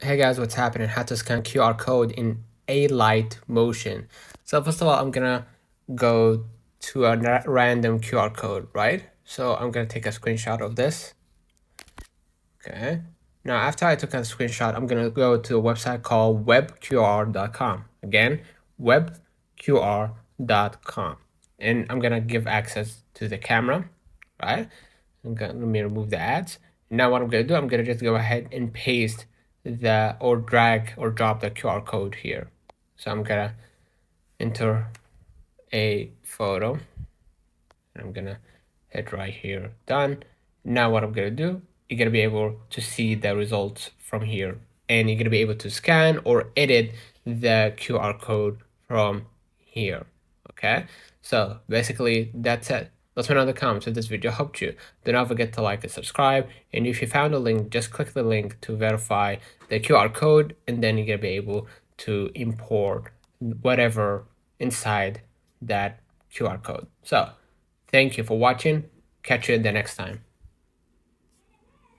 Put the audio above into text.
Hey guys, what's happening? How to scan QR code in Alight Motion. So first of all, I'm gonna go to a random QR code, right? So I'm gonna take a screenshot of this. Okay. Now after I took a screenshot, I'm gonna go to a website called webqr.com. Again, webqr.com. And I'm gonna give access to the camera, right? Let me remove the ads. Now what I'm gonna do, I'm gonna just go ahead and paste or drag or drop the QR code here. So I'm gonna enter a photo and I'm gonna hit right here, done. Now what I'm gonna do, you're gonna be able to see the results from here, and you're gonna be able to scan or edit the QR code from here. Okay, so basically that's it. Let me know in the comments if this video helped you. Do not forget to like and subscribe, and if you found a link, just click the link to verify the QR code, and then you're gonna be able to import whatever inside that QR code. So thank you for watching. Catch you in the next time.